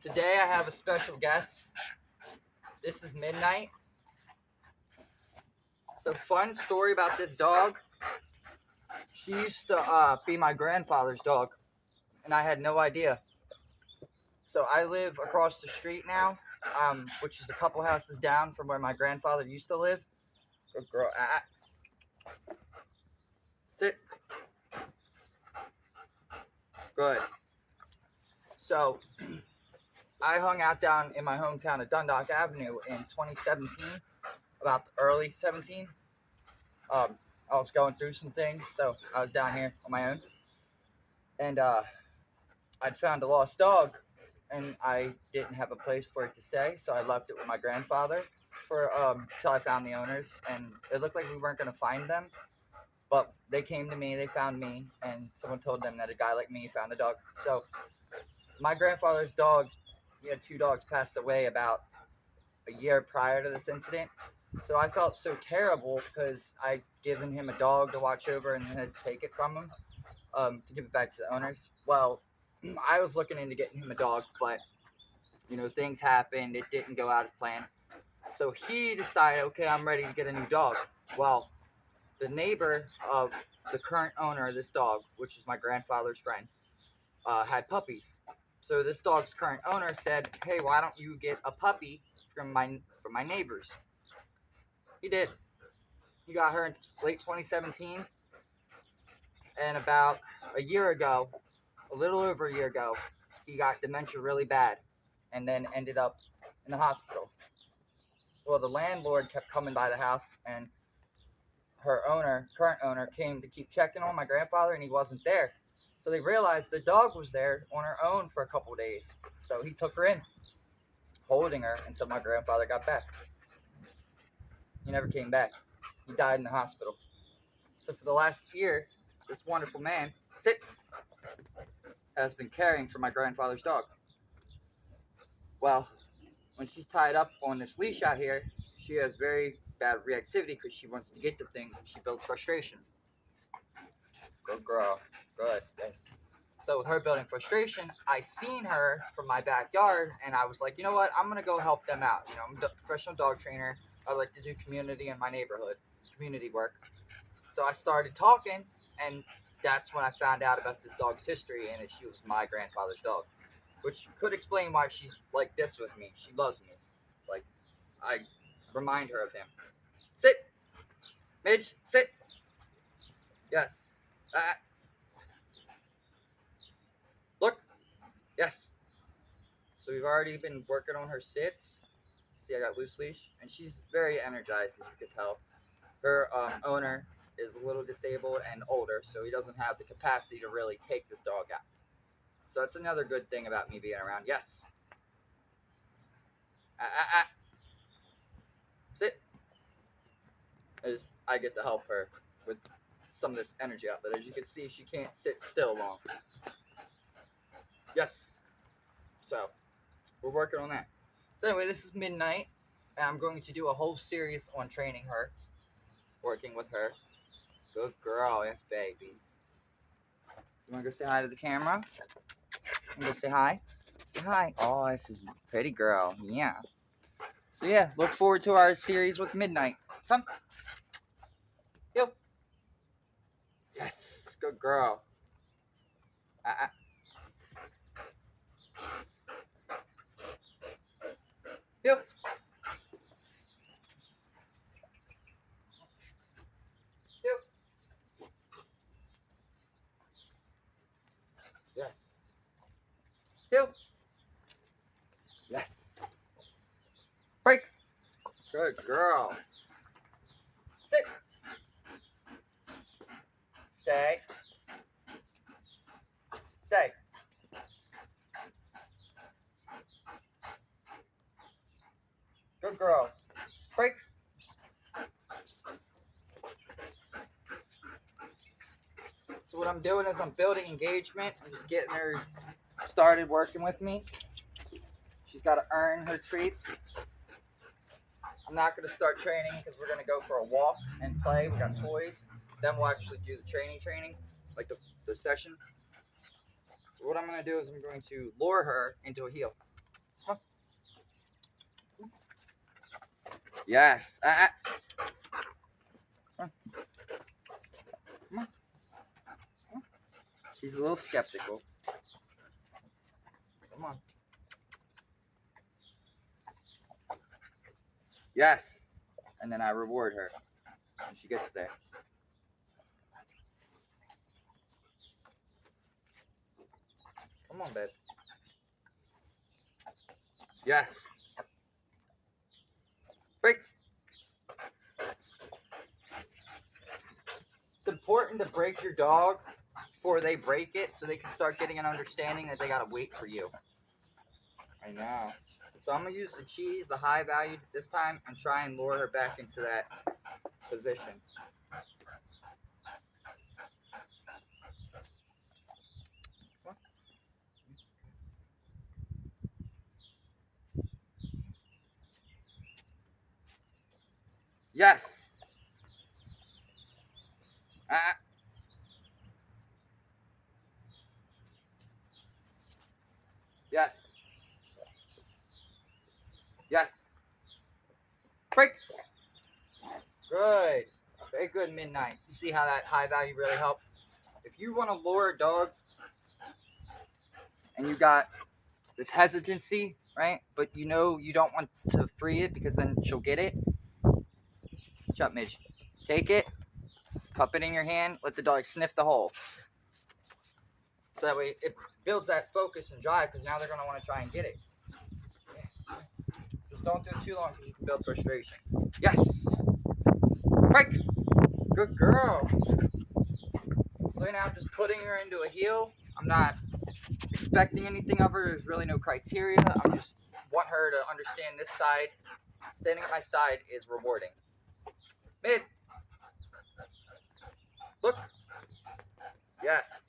Today I have a special guest. This is Midnight. So fun story about this dog. She used to be my grandfather's dog, and I had no idea. So I live across the street now, which is a couple houses down from where my grandfather used to live. Good girl. Sit. Good. So I hung out down in my hometown of Dundalk Avenue in 2017, about early 17. I was going through some things, so I was down here on my own. And I'd found a lost dog, and I didn't have a place for it to stay, so I left it with my grandfather for till I found the owners. And it looked like we weren't going to find them, but they came to me, they found me, and someone told them that a guy like me found the dog. So my grandfather's dogs, he had two dogs, passed away about a year prior to this incident. So I felt so terrible because I'd given him a dog to watch over and then had to take it from him to give it back to the owners. Well, I was looking into getting him a dog, but things happened. It didn't go out as planned. So he decided, okay, I'm ready to get a new dog. Well, the neighbor of the current owner of this dog, which is my grandfather's friend, had puppies. So this dog's current owner said, "Hey, why don't you get a puppy from my neighbors?" He did. He got her in late 2017, and about a year ago, a little over a year ago, he got dementia really bad, and then ended up in the hospital. Well, the landlord kept coming by the house, and her current owner, came to keep checking on my grandfather, and he wasn't there. So they realized the dog was there on her own for a couple of days. So he took her in, holding her until my grandfather got back. He never came back. He died in the hospital. So for the last year, this wonderful man, has been caring for my grandfather's dog. Well, when she's tied up on this leash out here, she has very bad reactivity because she wants to get to things and she builds frustration. Good girl. Good. Yes. So with her building frustration, I seen her from my backyard, and I was like, you know what? I'm gonna go help them out. I'm a professional dog trainer. I like to do community in my neighborhood, community work. So I started talking, and that's when I found out about this dog's history, and she was my grandfather's dog, which could explain why she's like this with me. She loves me. Like, I remind her of him. Sit, Midge, sit. Yes. Look. Yes. So we've already been working on her sits. See, I got loose leash, and she's very energized, as you can tell. Her owner is a little disabled and older, so he doesn't have the capacity to really take this dog out. So that's another good thing about me being around. Yes. Sit. As I get to help her with some of this energy out. But as you can see, she can't sit still long. Yes. So we're working on that. So anyway, this is Midnight, and I'm going to do a whole series on training her, working with her. Good girl. Yes, baby. You want to go say hi to the camera? You go say hi? Say hi. Oh, this is a pretty girl. Yeah. So yeah, look forward to our series with Midnight. Come. Yo. Yes. Good girl. Yo. Yo. Yes. Yo. Yes. Break. Good girl. Sit. Stay. Stay. Good girl. Break. So what I'm doing is I'm building engagement. I'm just getting her started working with me. She's got to earn her treats. I'm not going to start training because we're going to go for a walk and play. We got toys. Then we'll actually do the training, like the session. So what I'm going to do is I'm going to lure her into a heel. Yes. Come on. She's a little skeptical. Come on. Yes. And then I reward her when she gets there. Come on, babe. Yes. Break. It's important to break your dog before they break it so they can start getting an understanding that they gotta wait for you. I know. So I'm gonna use the cheese, the high value this time, and try and lure her back into that position. Yes. Ah. Yes. Yes. Break. Good. Very good, Midnight. You see how that high value really helped? If you want to lure a dog and you got this hesitancy, right? But you know you don't want to free it because then she'll get it. Chop Midge. Take it, cup it in your hand, let the dog sniff the hole. So that way it builds that focus and drive because now they're going to want to try and get it. Just don't do it too long because you can build frustration. Yes! Break! Good girl. So now I'm just putting her into a heel. I'm not expecting anything of her. There's really no criteria. I'm just want her to understand this side. Standing at my side is rewarding. Mid. Look. Yes.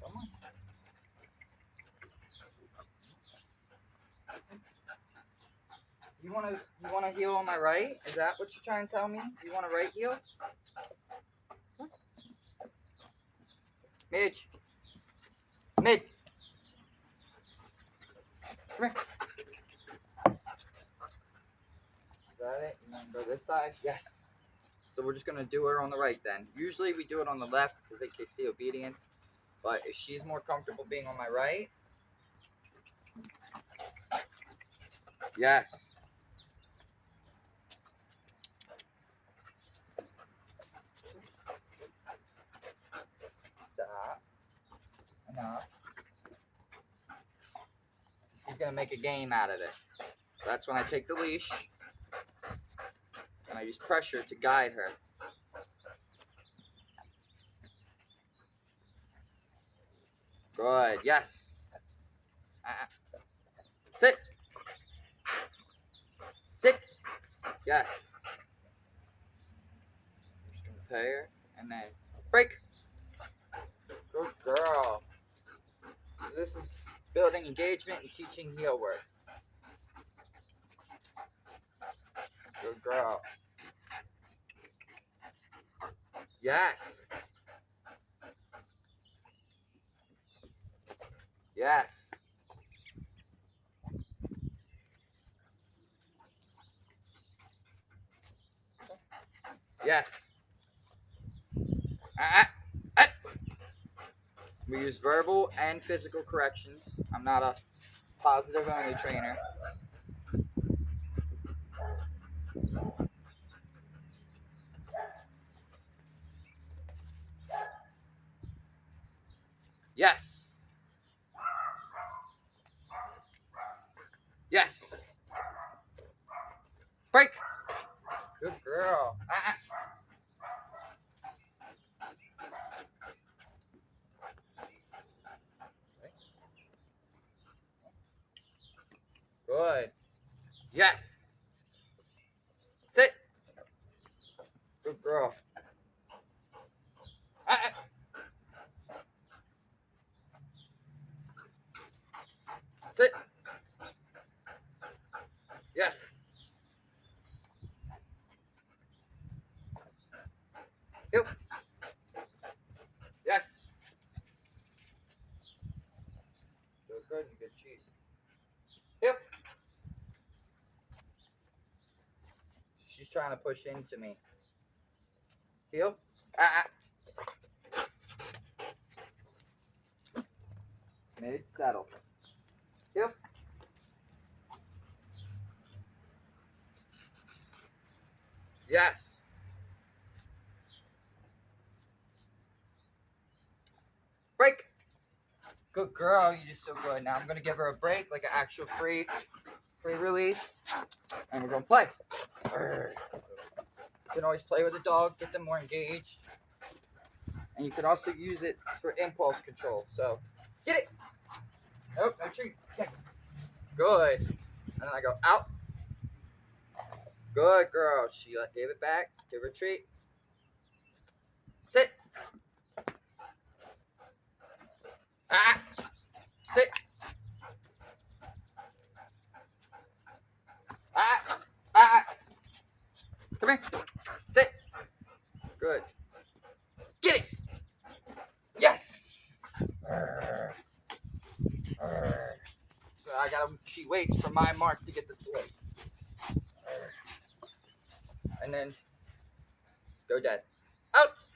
Come on. You want to heel on my right? Is that what you're trying to tell me? You want a right heel? Midge. Mid. Come here. Got it? And then go this side? Yes. So we're just going to do her on the right then. Usually we do it on the left because they can see obedience. But if she's more comfortable being on my right. Yes. Stop. Enough. She's going to make a game out of it. So that's when I take the leash. And I use pressure to guide her. Good. Yes. Sit. Sit. Yes. Compare. And then break. Good girl. This is building engagement and teaching heel work. Good girl. Yes. Yes. Yes. We use verbal and physical corrections. I'm not a positive only trainer. Yes. Yes. Break. Good girl. Good. Yes. Sit. Good girl. Sit. Yes. Yep. Yes. Good good and good cheese. Yep. She's trying to push into me. Heel. Mid saddle. Heel. Yes. Break. Good girl. You did so good. Now I'm gonna give her a break, like an actual free release, and we're gonna play. You can always play with the dog, get them more engaged, and you can also use it for impulse control. So, get it. Nope, no treat. Yes. Good. And then I go out. Good girl. She gave it back. Give her a treat. Sit. Ah. Sit. Ah. Ah. Come here. Sit. Good. Get it. Yes. So I got to she waits for my mark to get the toy. And then go dead. Out.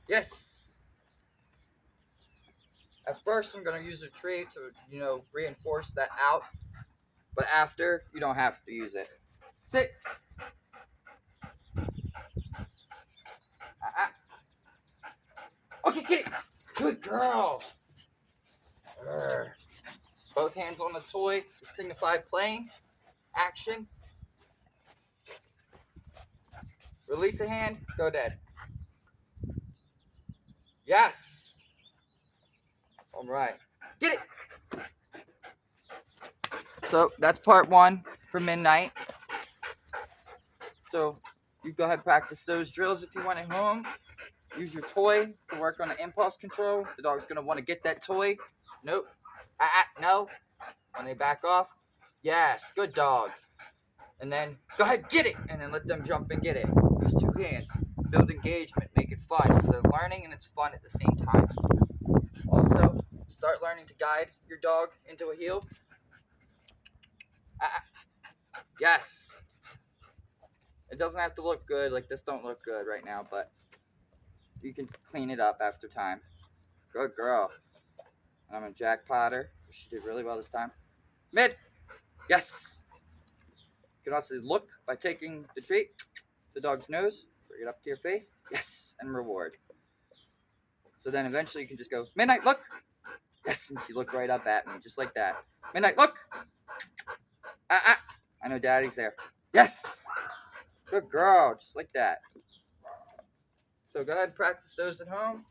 Yes. At first, I'm going to use a treat to, reinforce that out. But after, you don't have to use it. Sit. Okay, get it. Good girl. Both hands on the toy to signify playing. Action. Release a hand. Go dead. Yes. All right. Get it. So that's part 1 for midnight. So you go ahead and practice those drills if you want at home. Use your toy to work on the impulse control. The dog's going to want to get that toy. Nope. No. When they back off. Yes. Good dog. And then go ahead, get it. And then let them jump and get it. Use 2 hands. Build engagement. Make it fun. So they're learning and it's fun at the same time. Also, start learning to guide your dog into a heel. Yes. It doesn't have to look good. Like this don't look good right now, but you can clean it up after time. Good girl. And I'm going to jackpot her. She did really well this time. Mid. Yes. You can also look by taking the treat, the dog's nose, bring it up to your face. Yes. And reward. So then eventually you can just go, Midnight, look. Yes. And she looked right up at me, just like that. Midnight, look. I know daddy's there. Yes. Good girl. Just like that. So go ahead and practice those at home.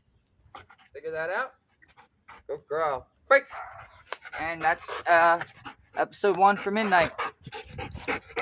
Figure that out. Good girl. Break. And that's episode 1 for midnight.